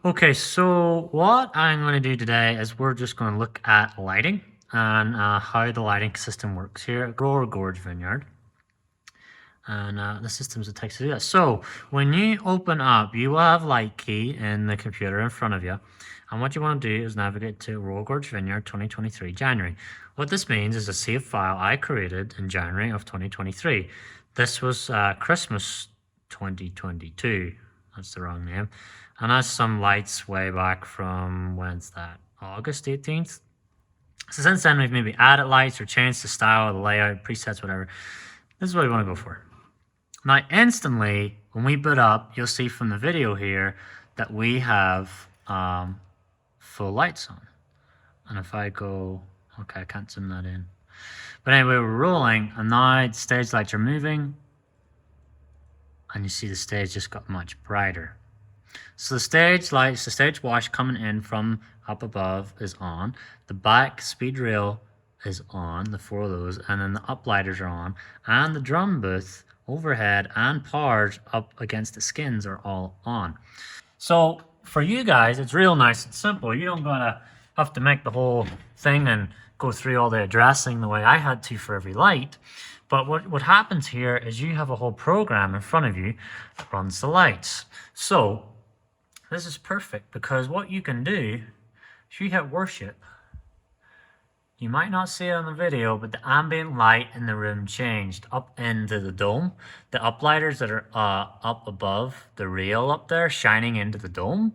Okay, so what I'm going to do today is we're just going to look at lighting and how the lighting system works here at Royal Gorge Vineyard. And the systems it takes to do that. So when you open up, you will have LightKey in the computer in front of you. And what you want to do is navigate to Royal Gorge Vineyard 2023 January. What this means is a saved file I created in January of 2023. This was Christmas 2022. That's the wrong name. And that's some lights way back from, when's that? August 18th? So since then, we've maybe added lights or changed the style, the layout, presets, whatever. This is what we want to go for. Now, instantly, when we boot up, you'll see from the video here that we have full lights on. And if I go, okay, I can't zoom that in. But anyway, we're rolling, and now the stage lights are moving, and you see the stage just got much brighter. So the stage lights, the stage wash coming in from up above is on. The back speed rail is on, the 4 of those, and then the uplighters are on, and the drum booth, overhead, and powers up against the skins are all on. So for you guys, it's real nice and simple. You don't gotta have to make the whole thing and go through all the addressing the way I had to for every light. But what happens here is you have a whole program in front of you that runs the lights. So this is perfect because what you can do, if you hit worship, you might not see it on the video, but the ambient light in the room changed up into the dome. The uplighters that are up above the rail up there, shining into the dome,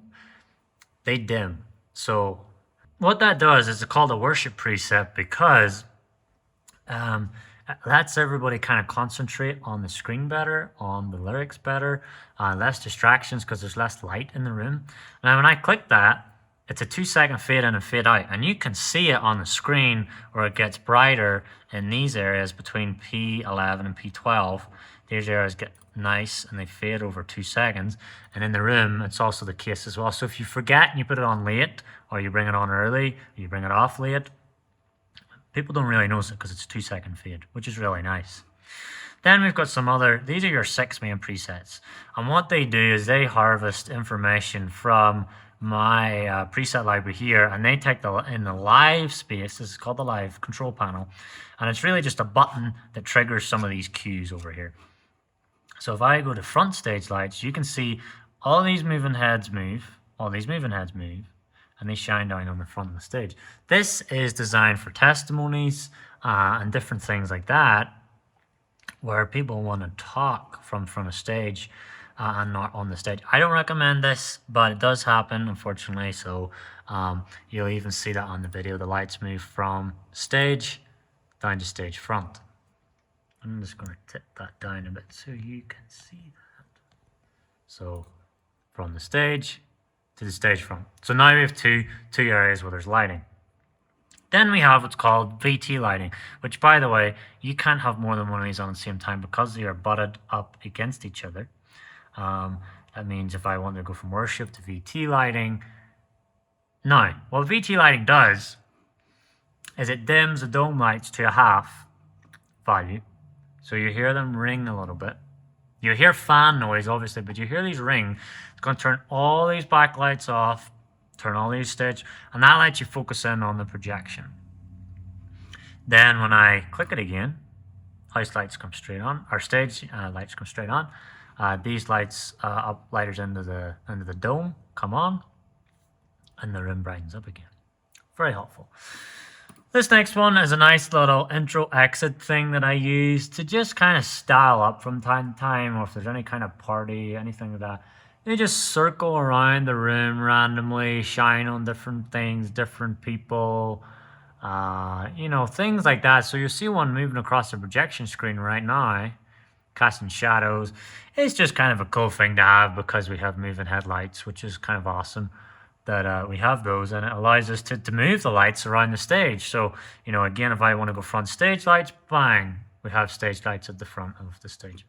they dim. So what that does is it's called a worship preset because lets everybody kind of concentrate on the screen better, on the lyrics better, less distractions because there's less light in the room. Now when I click that, it's a 2-second fade in and fade out, and you can see it on the screen where it gets brighter in these areas between P11 and P12. These areas get nice and they fade over 2 seconds, and in the room it's also the case as well. So if you forget and you put it on late, or you bring it on early, or you bring it off late, people don't really notice it because it's a 2-second fade, which is really nice. Then we've got some other, these are your 6 main presets, and what they do is they harvest information from my preset library here, and they take in the live space. This is called the live control panel, and it's really just a button that triggers some of these cues over here. So if I go to front stage lights, you can see all these moving heads move, all these moving heads move, and they shine down on the front of the stage. This is designed for testimonies and different things like that, where people want to talk from a stage and not on the stage. I don't recommend this, but it does happen, unfortunately. So you'll even see that on the video. The lights move from stage down to stage front. I'm just going to tip that down a bit so you can see that. So from the stage to the stage front. So now we have two areas where there's lighting. Then we have what's called VT lighting, which, by the way, you can't have more than one of these on at the same time because they are butted up against each other. That means if I want to go from worship to VT lighting. Now, what VT lighting does is it dims the dome lights to a half value. So you hear them ring a little bit. You hear fan noise, obviously, but you hear these ring. It's going to turn all these backlights off, turn all these stage, and that lets you focus in on the projection. Then when I click it again, house lights come straight on, our stage lights come straight on. These lights, uplighters into the dome, come on, and the room brightens up again. Very helpful. This next one is a nice little intro exit thing that I use to just kind of style up from time to time, or if there's any kind of party, anything like that. You just circle around the room randomly, shine on different things, different people, things like that. So you see one moving across the projection screen right now, casting shadows. It's just kind of a cool thing to have because we have moving headlights, which is kind of awesome that we have those, and it allows us to move the lights around the stage. So, again, if I want to go front stage lights, bang, we have stage lights at the front of the stage.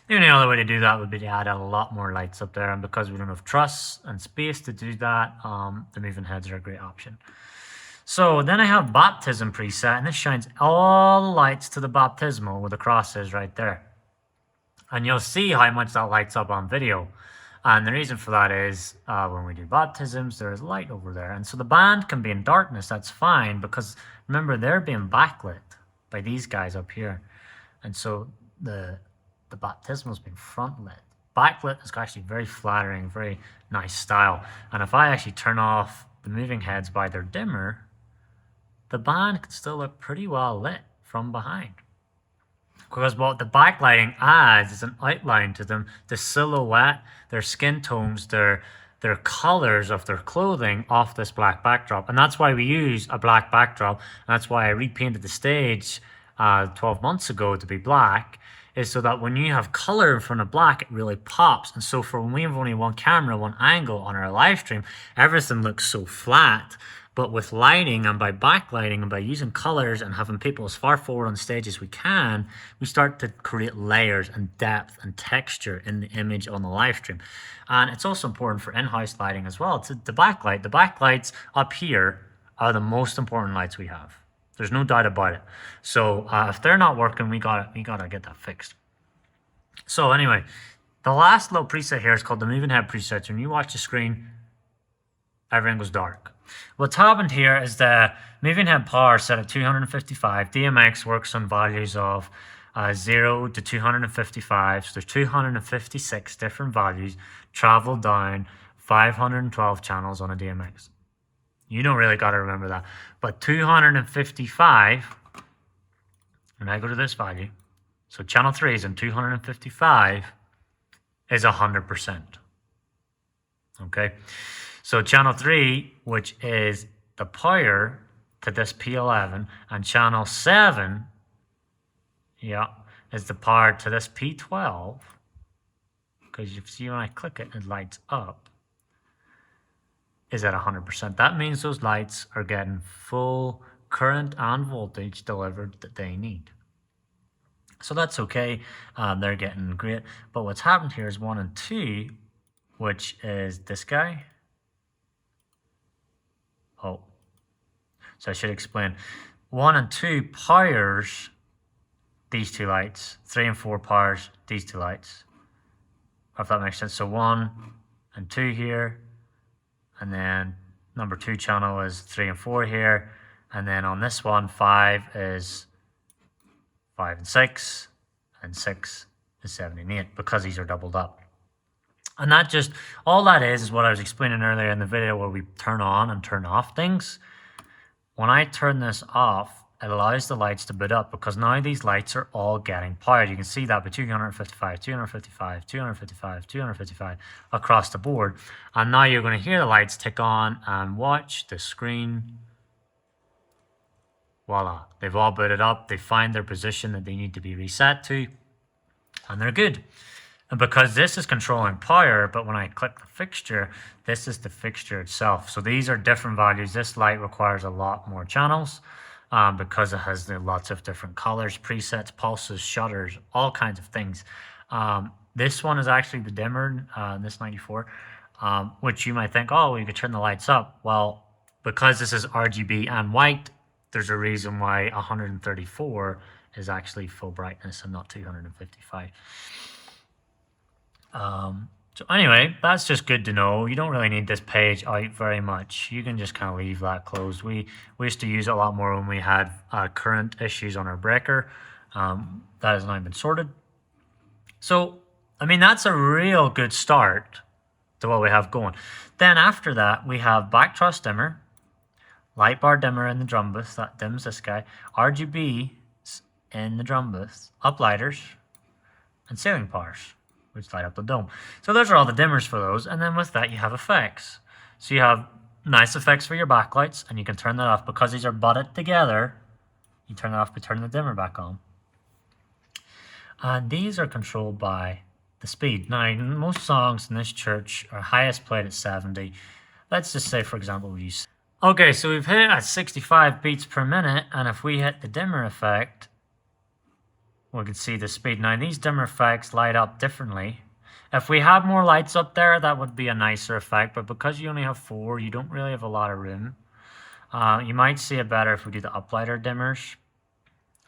The only other way to do that would be to add a lot more lights up there, and because we don't have truss and space to do that, the moving heads are a great option. So then I have baptism preset, and this shines all the lights to the baptismal where the cross is right there. And you'll see how much that lights up on video. And the reason for that is when we do baptisms, there is light over there. And so the band can be in darkness. That's fine because remember, they're being backlit by these guys up here. And so the baptismal is being front lit. Backlit is actually very flattering, very nice style. And if I actually turn off the moving heads by their dimmer, the band can still look pretty well lit from behind. Because what the backlighting adds is an outline to them, the silhouette, their skin tones, their colors of their clothing off this black backdrop. And that's why we use a black backdrop. And that's why I repainted the stage 12 months ago to be black, is so that when you have color in front of black, it really pops. And so for when we have only one camera, one angle on our live stream, everything looks so flat. But with lighting and by backlighting and by using colors and having people as far forward on stage as we can, we start to create layers and depth and texture in the image on the live stream. And it's also important for in-house lighting as well. To backlight, the backlights up here are the most important lights we have. There's no doubt about it. So if they're not working, we gotta get that fixed. So anyway, the last little preset here is called the moving head preset. When you watch the screen, everything goes dark. What's happened here is the moving head power set at 255. DMX works on values of 0 to 255. So there's 256 different values traveled down 512 channels on a DMX. You don't really got to remember that. But 255, and I go to this value, so channel 3 is in 255, is 100%. Okay? So channel 3, which is the power to this P11, and channel 7, is the power to this P12, because you see when I click it, it lights up, is at 100%. That means those lights are getting full current and voltage delivered that they need. So that's okay. They're getting great. But what's happened here is 1 and 2, which is this guy. Oh, so I should explain. 1 and 2 powers these two lights. 3 and 4 powers these two lights. If that makes sense. So 1 and 2 here. And then number 2 channel is 3 and 4 here. And then on this one, 5 is 5 and 6. And 6 is 7 and 8 because these are doubled up. And that just, all that is what I was explaining earlier in the video where we turn on and turn off things. When I turn this off, it allows the lights to boot up because now these lights are all getting powered. You can see that by 255, 255, 255, 255 across the board. And now you're going to hear the lights tick on and watch the screen. Voila. They've all booted up. They find their position that they need to be reset to. And they're good. And because this is controlling power, but when I click the fixture, this is the fixture itself. So these are different values. This light requires a lot more channels because it has lots of different colors, presets, pulses, shutters, all kinds of things. This one is actually the dimmer, this 94, which you might think, oh, you could turn the lights up. Well, because this is RGB and white, there's a reason why 134 is actually full brightness and not 255. So anyway, that's just good to know. You don't really need this page out very much. You can just kind of leave that closed. We used to use it a lot more when we had current issues on our breaker. That has now been sorted. So, I mean, that's a real good start to what we have going. Then after that, we have back truss dimmer, light bar dimmer in the drum booth, that dims this guy, RGB in the drum booth, uplighters, and ceiling powers, which light up the dome. So those are all the dimmers for those. And then with that, you have effects. So you have nice effects for your backlights, and you can turn that off because these are butted together. You turn it off by turning the dimmer back on. And these are controlled by the speed. Now, most songs in this church are highest played at 70. Let's just say, for example, we use... Okay, so we've hit it at 65 beats per minute, and if we hit the dimmer effect, we can see the speed. Now, these dimmer effects light up differently. If we had more lights up there, that would be a nicer effect, but because you only have 4, you don't really have a lot of room. You might see it better if we do the uplighter dimmers.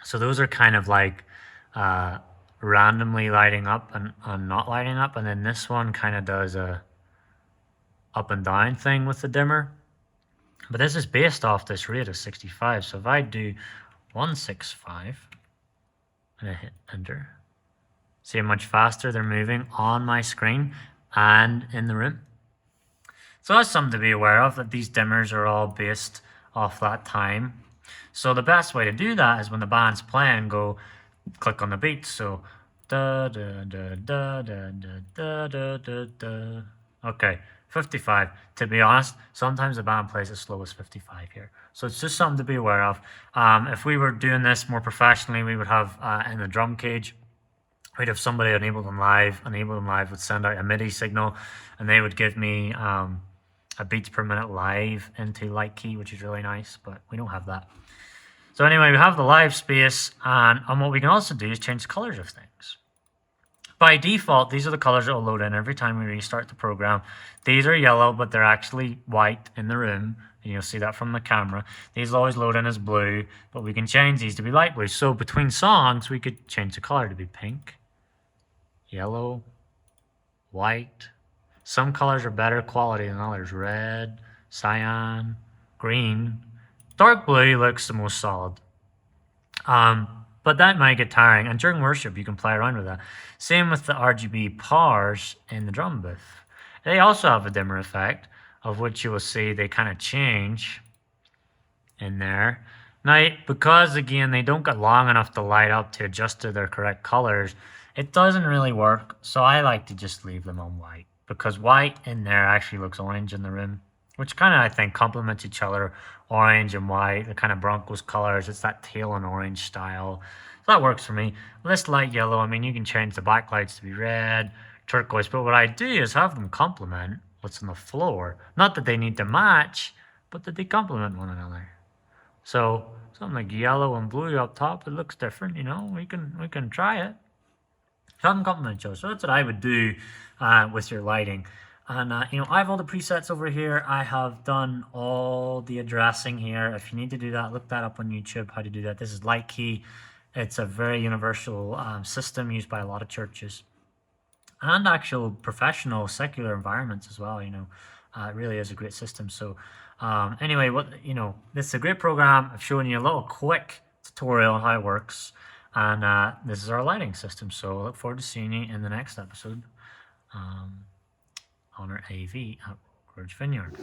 So those are kind of like randomly lighting up and not lighting up, and then this one kind of does a up and down thing with the dimmer. But this is based off this rate of 65. So if I do 165 and I hit enter, see how much faster they're moving on my screen and in the room. So that's something to be aware of, that these dimmers are all based off that time. So the best way to do that is when the band's playing, go click on the beats. So da da da da da da da da da. Okay, 55. To be honest, sometimes the band plays as slow as 55 here. So it's just something to be aware of. If we were doing this more professionally, we would have in the drum cage, we'd have somebody enabled them live. Enabled them live would send out a MIDI signal, and they would give me a beats per minute live into LightKey, which is really nice, but we don't have that. So anyway, we have the live space, and what we can also do is change the colors of things. By default, these are the colors that will load in every time we restart the program. These are yellow, but they're actually white in the room. And you'll see that from the camera. These will always load in as blue, but we can change these to be light blue. So between songs, we could change the color to be pink, yellow, white. Some colors are better quality than others. Red, cyan, green. Dark blue looks the most solid. But that might get tiring. And during worship, you can play around with that. Same with the RGB powers in the drum booth. They also have a dimmer effect, of which you will see they kind of change in there. Now, because again, they don't get long enough to light up to adjust to their correct colors, it doesn't really work. So I like to just leave them on white, because white in there actually looks orange in the room, which kind of, I think, complements each other. Orange and white, the kind of Broncos colors. It's that teal and orange style. So that works for me. This light yellow, I mean, you can change the backlights to be red, turquoise, but what I do is have them complement what's on the floor. Not that they need to match, but that they complement one another. So something like yellow and blue up top, it looks different, you know. We can try it. Have them complement each other. So that's what I would do with your lighting. And, you know, I have all the presets over here. I have done all the addressing here. If you need to do that, look that up on YouTube, how to do that. This is LightKey. It's a very universal system used by a lot of churches and actual professional secular environments as well. You know, it really is a great system. So anyway, this is a great program. I've shown you a little quick tutorial on how it works. And this is our lighting system. So I look forward to seeing you in the next episode. On our AV at Royal Gorge Vineyard.